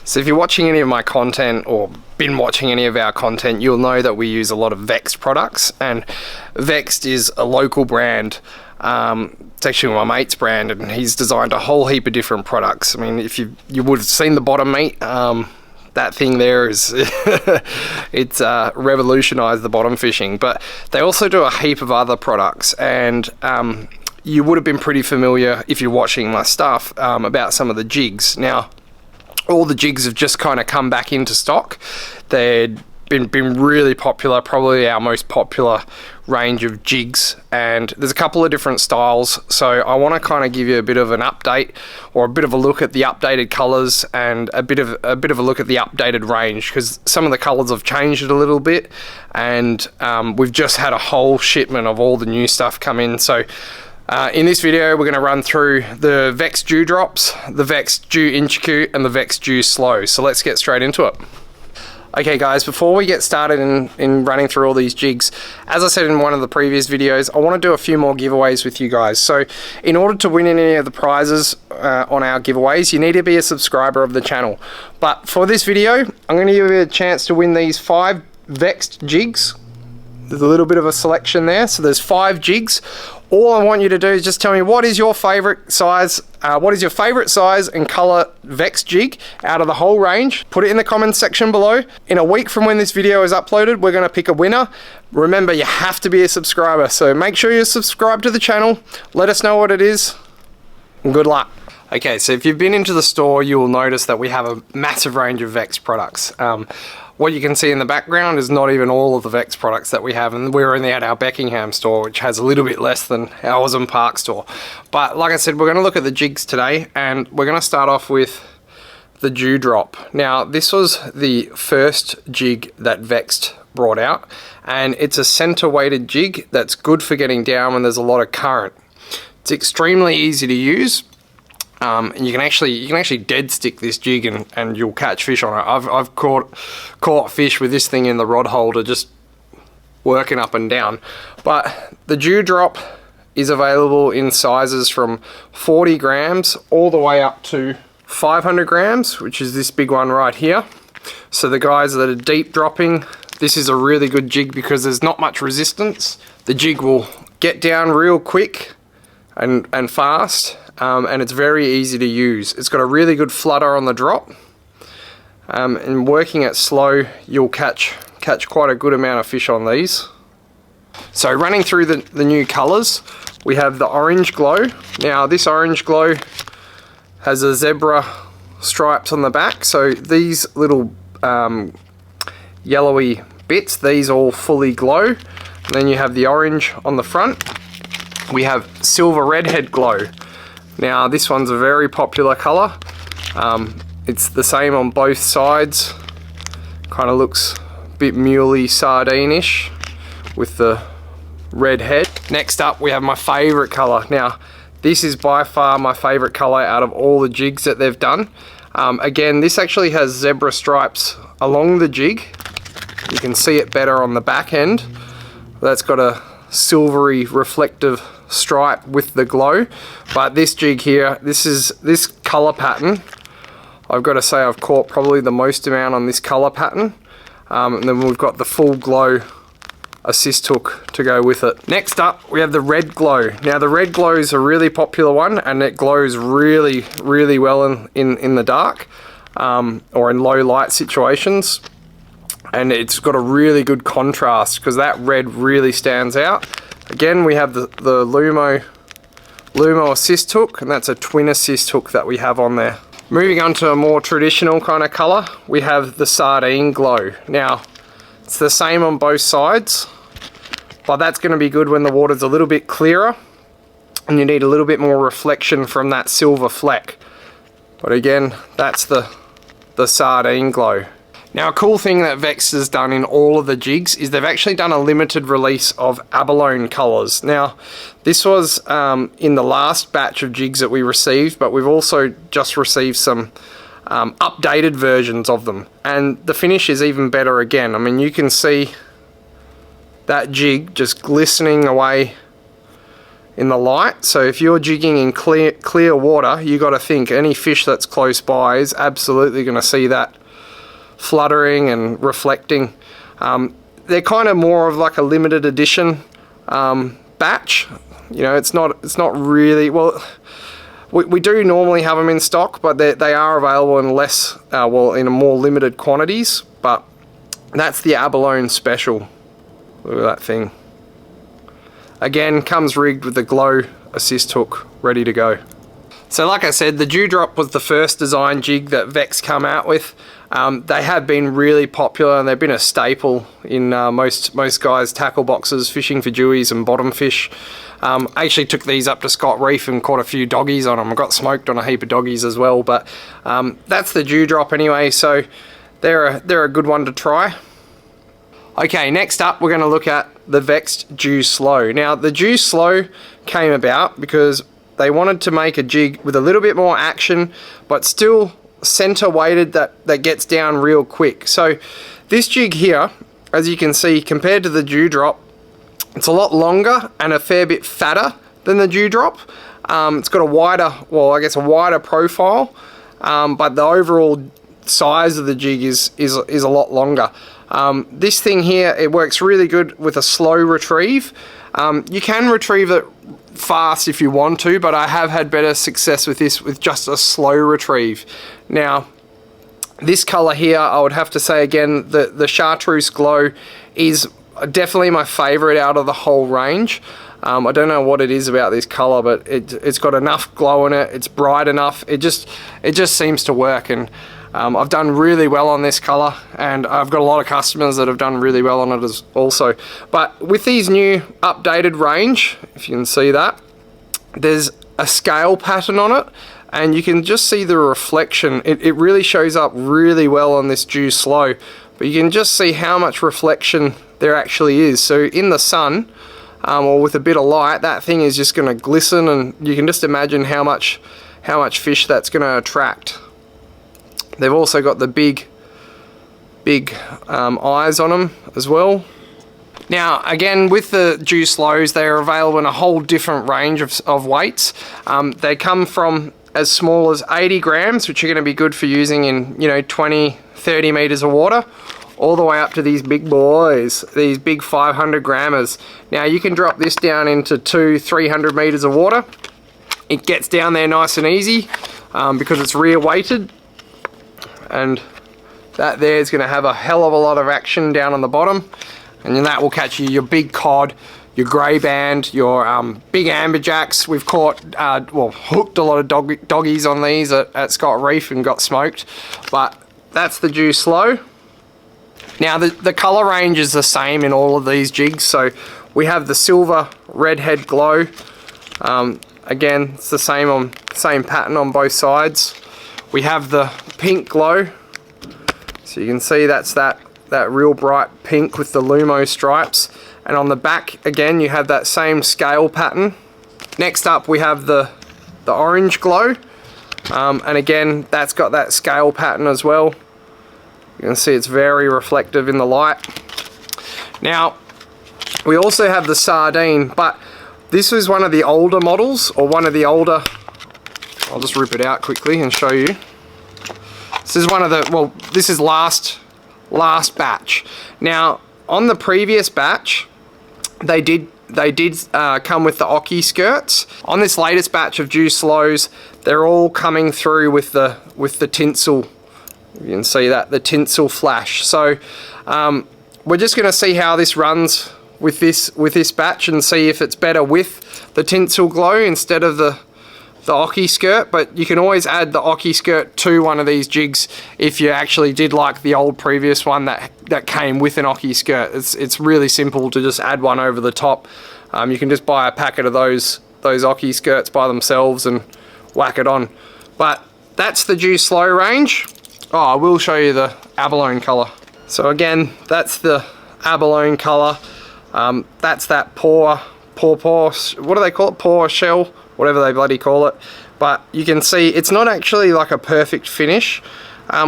So if you're watching any of my content or been watching any of our content, you'll know that we use a lot of Vexed products, and Vexed is a local brand. It's actually my mate's brand, and he's designed a whole heap of different products. I mean, if you would have seen the bottom, mate, that thing there is it's revolutionized the bottom fishing. But they also do a heap of other products, and you would have been pretty familiar if you're watching my stuff about some of the jigs. Now, all the jigs have just kind of come back into stock. They'd been really popular, probably our most popular range of jigs, and there's a couple of different styles. So I want to kind of give you a bit of an update, or a bit of a look at the updated colors, and a bit of a look at the updated range, because some of the colors have changed a little bit, and we've just had a whole shipment of all the new stuff come in. So in this video, we're going to run through the Vexed Dhu Drops, the Vexed Dhu Inchiku, and the Vexed Dhu Slow. So let's get straight into it. Okay guys, before we get started in running through all these jigs, as I said in one of the previous videos, I want to do a few more giveaways with you guys. So in order to win any of the prizes on our giveaways, you need to be a subscriber of the channel. But for this video, I'm going to give you a chance to win these 5 Vexed jigs. There's a little bit of a selection there. So there's 5 jigs. All I want you to do is just tell me what is your favorite size, and color Vexed jig out of the whole range. Put it in the comments section below. In a week from when this video is uploaded, we're going to pick a winner. Remember, you have to be a subscriber, so make sure you're subscribed to the channel. Let us know what it is, and good luck. Okay, so if you've been into the store, you will notice that we have a massive range of Vexed products. What you can see in the background is not even all of the Vexed products that we have, and we're only at our Beckingham store, which has a little bit less than our Austin Park store. But like I said, we're going to look at the jigs today, and we're going to start off with the Dewdrop. Now, this was the first jig that Vexed brought out, and it's a center weighted jig that's good for getting down when there's a lot of current. It's extremely easy to use. And you can actually dead stick this jig and you'll catch fish on it. I've caught fish with this thing in the rod holder, just working up and down. But the Dewdrop is available in sizes from 40 grams all the way up to 500 grams, which is this big one right here. So the guys that are deep dropping, this is a really good jig because there's not much resistance. The jig will get down real quick and fast. And it's very easy to use. It's got a really good flutter on the drop, and working it slow, you'll catch quite a good amount of fish on these. So running through the new colors, we have the Orange Glow. Now this Orange Glow has a zebra stripes on the back, so these little yellowy bits, these all fully glow. And then you have the orange on the front. We have Silver Redhead Glow. Now this one's a very popular color. It's the same on both sides. Kind of looks a bit muley sardine-ish with the red head. Next up we have my favorite color. Now this is by far my favorite color out of all the jigs that they've done. Again, this actually has zebra stripes along the jig. You can see it better on the back end. That's got a silvery reflective stripe with the glow. But this jig here, this color pattern, I've got to say I've caught probably the most amount on this color pattern. And then we've got the full glow assist hook to go with it. Next up we have the Red Glow. Now the Red Glow is a really popular one, and it glows really well in the dark, or in low light situations. And it's got a really good contrast because that red really stands out. Again, we have the Lumo assist hook, and that's a twin assist hook that we have on there. Moving on to a more traditional kind of color, we have the Sardine Glow. Now, it's the same on both sides, but that's going to be good when the water's a little bit clearer and you need a little bit more reflection from that silver fleck. But again, that's the Sardine Glow. Now, a cool thing that Vexed has done in all of the jigs is they've actually done a limited release of Abalone Colors. Now, this was in the last batch of jigs that we received, but we've also just received some updated versions of them. And the finish is even better again. I mean, you can see that jig just glistening away in the light. So if you're jigging in clear water, you got to think any fish that's close by is absolutely going to see that fluttering and reflecting. They're kind of more of like a limited edition batch. You know, it's not really, well, we do normally have them in stock, but they are available in less, in more limited quantities. But that's the Abalone Special. Look at that thing. Again, comes rigged with the Glow assist hook ready to go. So like I said, the Dewdrop was the first design jig that Vex come out with. They have been really popular and they've been a staple in most guys' tackle boxes, fishing for dewies and bottom fish. I actually took these up to Scott Reef and caught a few doggies on them. I got smoked on a heap of doggies as well, but that's the Dewdrop anyway, so they're a good one to try. Okay, next up we're going to look at the Vexed Dhu Slow. Now the Dhu Slow came about because they wanted to make a jig with a little bit more action, but still center weighted that gets down real quick. So this jig here, as you can see, compared to the Dewdrop, it's a lot longer and a fair bit fatter than the Dewdrop. It's got a wider, well, I guess a wider profile, but the overall size of the jig is a lot longer. This thing here, it works really good with a slow retrieve. You can retrieve it fast if you want to, but I have had better success with this with just a slow retrieve. Now this color here, I would have to say again, the Chartreuse Glow is definitely my favorite out of the whole range. I don't know what it is about this color, but it's got enough glow in it, it's bright enough, it just seems to work. And I've done really well on this color, and I've got a lot of customers that have done really well on it also. But with these new updated range, if you can see that, there's a scale pattern on it, and you can just see the reflection. It really shows up really well on this Dhu Slow, but you can just see how much reflection there actually is. So in the sun, or with a bit of light, that thing is just going to glisten, and you can just imagine how much fish that's going to attract. They've also got the big eyes on them as well. Now again, with the Dhu Slows, they're available in a whole different range of weights. They come from as small as 80 grams, which are going to be good for using in 20-30 meters of water, all the way up to these big boys, these big 500 grammers. Now you can drop this down into 200-300 meters of water. It gets down there nice and easy because it's rear weighted. And that there is going to have a hell of a lot of action down on the bottom, and then that will catch you your big cod, your grey band, your big amberjacks. We've caught, hooked a lot of doggies on these at Scott Reef and got smoked. But that's the Dhu Slow. Now the colour range is the same in all of these jigs. So we have the silver Redhead Glow. Again, it's the same pattern on both sides. We have the pink Glow, so you can see that's that real bright pink with the Lumo stripes, and on the back again you have that same scale pattern. Next up we have the orange Glow, and again that's got that scale pattern as well. You can see it's very reflective in the light. Now we also have the Sardine, but this was one of the older models, or one of the older, I'll just rip it out quickly and show you. This is one of the, well, this is last batch. Now, on the previous batch, they did come with the Oki skirts. On this latest batch of Dhu Slows, they're all coming through with the tinsel. You can see that, the tinsel flash. So we're just going to see how this runs with this batch and see if it's better with the tinsel glow instead of the Oki skirt. But you can always add the Oki skirt to one of these jigs if you actually did like the old previous one that came with an Oki skirt. It's really simple to just add one over the top. You can just buy a packet of those Oki skirts by themselves and whack it on. But that's the Dhu Slow range. Oh, I will show you the Abalone color. So again, that's the Abalone color. That's that paw, what do they call it? Paw shell, whatever they bloody call it. But you can see it's not actually like a perfect finish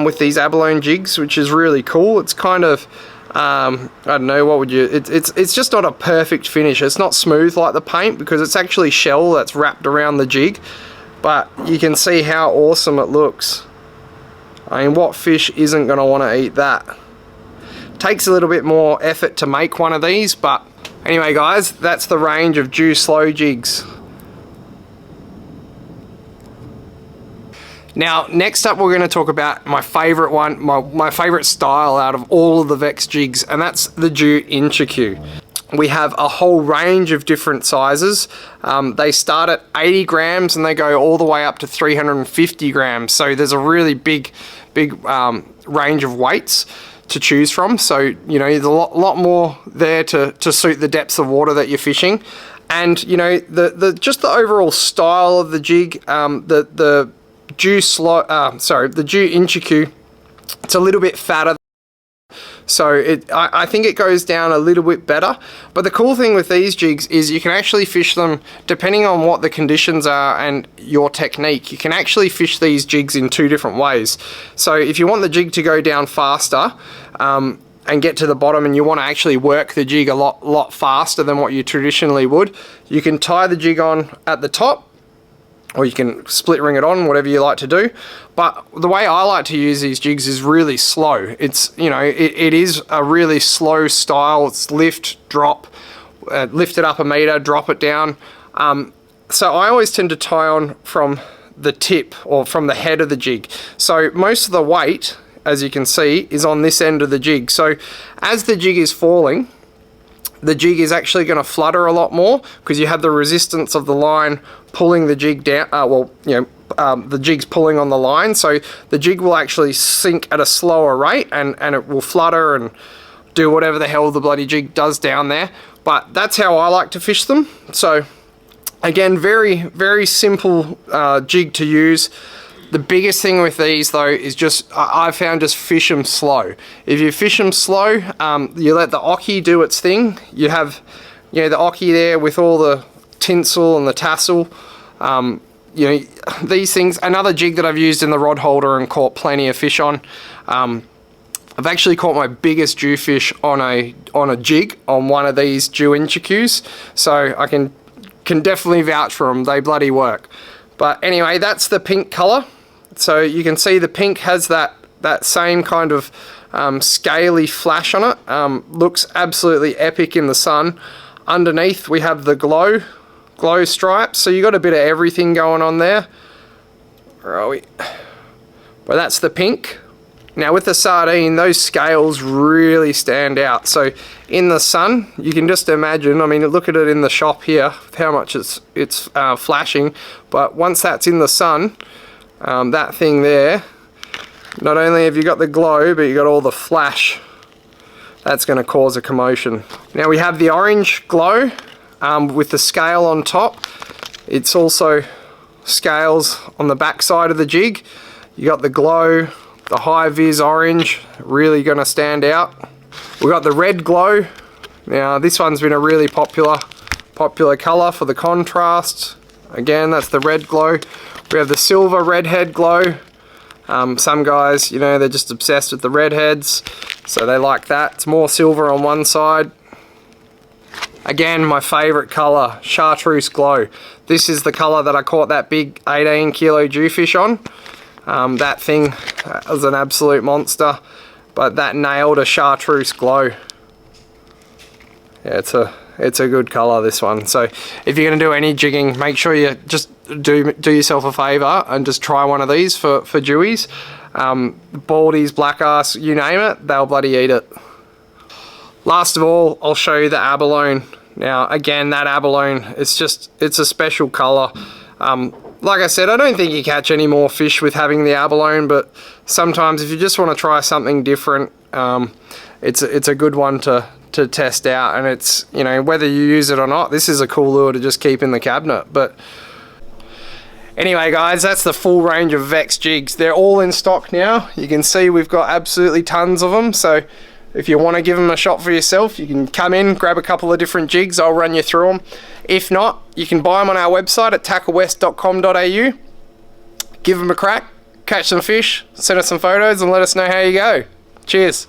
with these Abalone jigs, which is really cool. It's kind of I don't know, what would you, it's just not a perfect finish. It's not smooth like the paint because it's actually shell that's wrapped around the jig, but you can see how awesome it looks. I mean, what fish isn't going to want to eat that? Takes a little bit more effort to make one of these, but anyway guys, that's the range of Dhu Slow jigs. Now, next up we're going to talk about my favourite one, my favourite style out of all of the Vexed jigs, and that's the Dhu Inchiku. We have a whole range of different sizes. They start at 80 grams and they go all the way up to 350 grams. So there's a really big range of weights to choose from. So, you know, there's a lot more there to suit the depths of water that you're fishing. And, you know, just the overall style of the jig, the Dhu Slow, the Dhu Inchiku, it's a little bit fatter. So I think it goes down a little bit better. But the cool thing with these jigs is you can actually fish them depending on what the conditions are and your technique. You can actually fish these jigs in two different ways. So if you want the jig to go down faster and get to the bottom, and you want to actually work the jig a lot faster than what you traditionally would, you can tie the jig on at the top, or you can split ring it on, whatever you like to do. But the way I like to use these jigs is really slow. It's, you know, it is a really slow style. It's lift, drop, lift it up a meter, drop it down. So I always tend to tie on from the tip or from the head of the jig. So most of the weight, as you can see, is on this end of the jig. So as the jig is falling, the jig is actually going to flutter a lot more because you have the resistance of the line pulling the jig down. The jig's pulling on the line, so the jig will actually sink at a slower rate and it will flutter and do whatever the hell the bloody jig does down there. But that's how I like to fish them. So again, very simple jig to use. The biggest thing with these though is I've found just fish them slow. If you fish them slow, you let the oki do its thing. You have, you know, the oki there with all the tinsel and the tassel. You know, these things. Another jig that I've used in the rod holder and caught plenty of fish on. I've actually caught my biggest Dhu fish on a jig on one of these Dhu Inchikus. So I can definitely vouch for them. They bloody work. But anyway, that's the pink colour. So you can see the pink has that same kind of scaly flash on it. Looks absolutely epic in the sun. Underneath we have the glow stripes. So you got a bit of everything going on there. Where are we? But that's the pink. Now with the sardine, those scales really stand out. So in the sun, you can just imagine, I mean, look at it in the shop here, how much it's flashing. But once that's in the sun, that thing there, not only have you got the glow, but you got all the flash. That's going to cause a commotion. Now we have the orange glow with the scale on top. It's also scales on the back side of the jig. You got the glow, the high vis orange, really going to stand out. We got the red glow. Now this one's been a really popular colour for the contrast. Again, that's the red glow. We have the silver redhead glow. Some guys, you know, they're just obsessed with the redheads, so they like that. It's more silver on one side. Again, my favourite colour, Chartreuse Glow. This is the colour that I caught that big 18 kilo Dhu fish on. That thing was an absolute monster, but that nailed a Chartreuse Glow. Yeah, it's a good colour, this one. So if you're going to do any jigging, make sure you just do yourself a favour and just try one of these for dewies. Baldies, black ass, you name it, they'll bloody eat it. Last of all, I'll show you the abalone. Now again, that abalone, it's a special colour. Like I said, I don't think you catch any more fish with having the abalone, but sometimes if you just want to try something different, it's a good one to test out. And it's, you know, whether you use it or not, this is a cool lure to just keep in the cabinet. But anyway guys, that's the full range of Vexed jigs. They're all in stock now. You can see we've got absolutely tons of them. So if you want to give them a shot for yourself, you can come in, grab a couple of different jigs. I'll run you through them. If not, you can buy them on our website at TackleWest.com.au. Give them a crack, catch some fish, send us some photos and let us know how you go. Cheers.